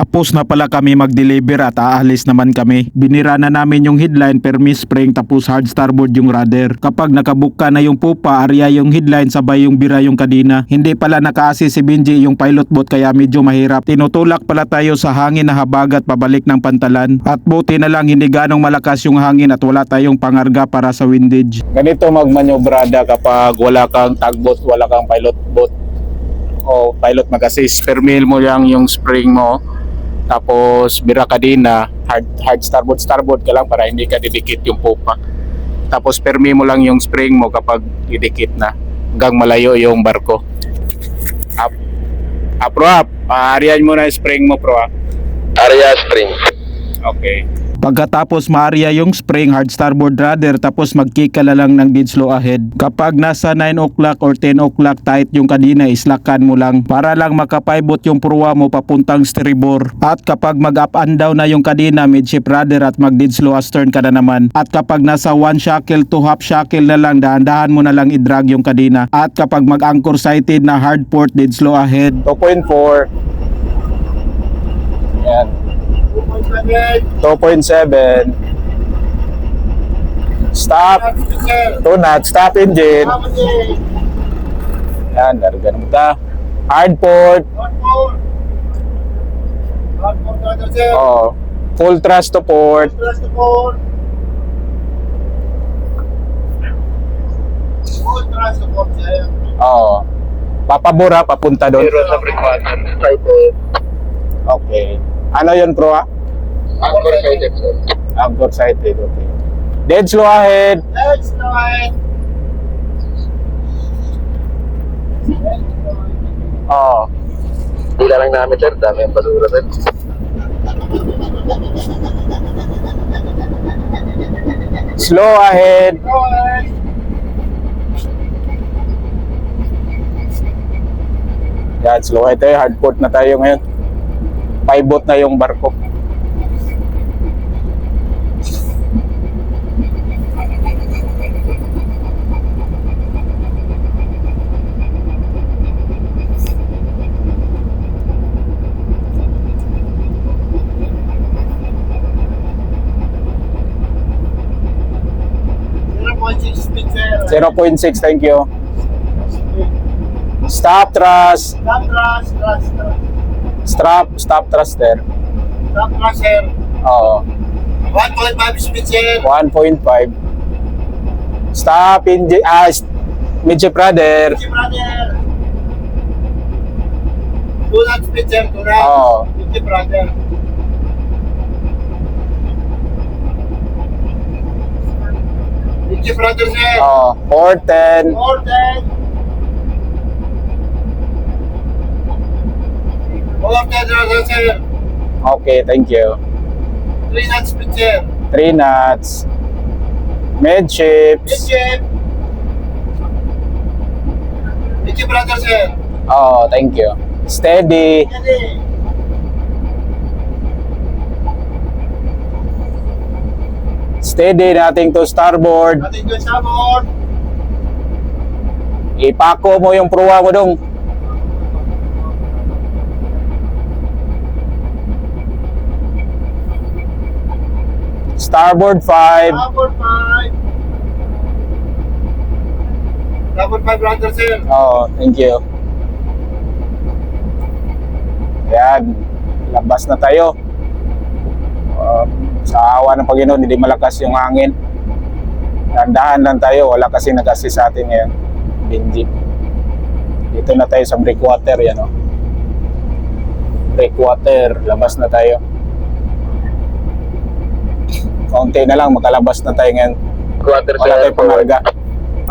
Tapos na pala kami mag-deliver at aalis naman kami. Binira na namin yung headline permis spring tapos hard starboard yung rudder. Kapag nakabuka na yung pupa, area yung headline sabay yung bira yung kadina. Hindi pala naka-assist si Benji yung pilot boat kaya medyo mahirap. Tinutulak pala tayo sa hangin na habagat pabalik ng pantalan. At buti na lang hindi ganong malakas yung hangin at wala tayong pangarga para sa windage. Ganito magmanyobrada kapag wala kang tugboat, wala kang pilot boat o pilot mag-assist. Permil mo lang yung spring mo, tapos bira kadina, hard starboard ka lang para hindi ka didikit yung pupa. Tapos permi mo lang yung spring mo kapag didikit na hanggang malayo yung barko. Pro up, aaryan mo na yung spring mo, pro up. Area spring. Okay. Pagkatapos ma-area yung spring, hard starboard rudder, tapos magkika na lang ng dead slow ahead. Kapag nasa 9 o'clock or 10 o'clock tight yung kadina, islakan mo lang para lang makapaibot yung purwa mo papuntang steribor. At kapag mag-up and down na yung kadina, midship rudder at mag-dead slow astern ka na naman. At kapag nasa 1 shackle to half shackle na lang, dahan-dahan mo na lang i-drag yung kadina. At kapag mag-anchor sighted na hard port, dead slow ahead. 2.4. Yan. 2.7. Stop. 2 knots. Stop engine. Yan, larga naman ta. Hard port. Oh, full thrust to port. Oh. Papabura papunta doon. Zero sa frequency. Okay. Ano yun, pro? Anchor sighted, sir. Anchor sighted, okay. Dead slow ahead. Oh. Hila lang namin, sir. Dami ang basura, sir. Slow ahead. Yan, slow ahead tayo. Hard port na tayo ngayon. Pivot na yung barko. Zero 0.6, thank you. Stop thrust. Stop thruster. Oo. 1.5 speed, sir. 1.5. Stop engine. Midship rudder. Brother. 2 knots speed, sir. 2 knots. Oo. Brother. Brother, sir. Oo. 410. 410. 410, sir. Okay, thank you. 3 knots speed, sir. 3 knots. Midships. Brother, sir. Oo, thank you. Steady. Steady nating to starboard. Ating ko sa board. Ipako mo yung pruwa mo dong. Starboard 5. Starboard 5. Starboard 5, brother, sir. Oo, thank you. Ayan, labas na tayo. Sa awa ng Panginoon, hindi malakas yung hangin. Dandahan lang tayo, wala kasi nag-assist sa atin ngayon. Benji. Dito na tayo sa breakwater, yan o. Breakwater, labas na tayo. Kaunti na lang, makalabas na tayo ngayon. Quarter, Wala sir. tayong pangarga.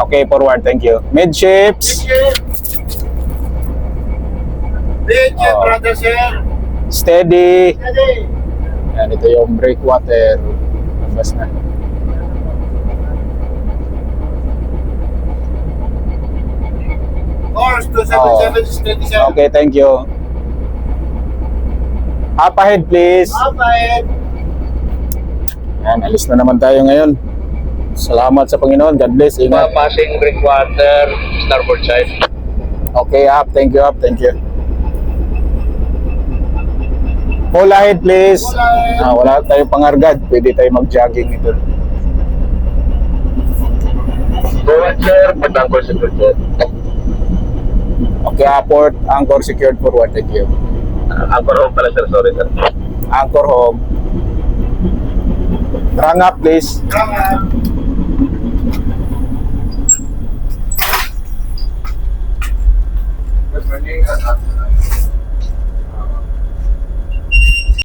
Okay, forward, thank you. Midships. Midship, brother, sir. Steady. Steady. Yan, ito yung breakwater. Labas na. Course 277, steady, sir. Okay, thank you. Up ahead, please. Up ahead. Yan, alis na naman tayo ngayon. Salamat sa Panginoon. God bless. Ingat. Passing breakwater, starboard side. Okay, up. Thank you, up. Thank you. Full ahead please. Full ahead. Wala tayo pangargad. Pwede tayo mag-jogging ito. Forward, sir. Pag-anchor secure, sir. Okay, port anchor secured forward. Thank you. Anchor home pala, sir. Sorry, sir. Anchor home. Rang up please. Come on.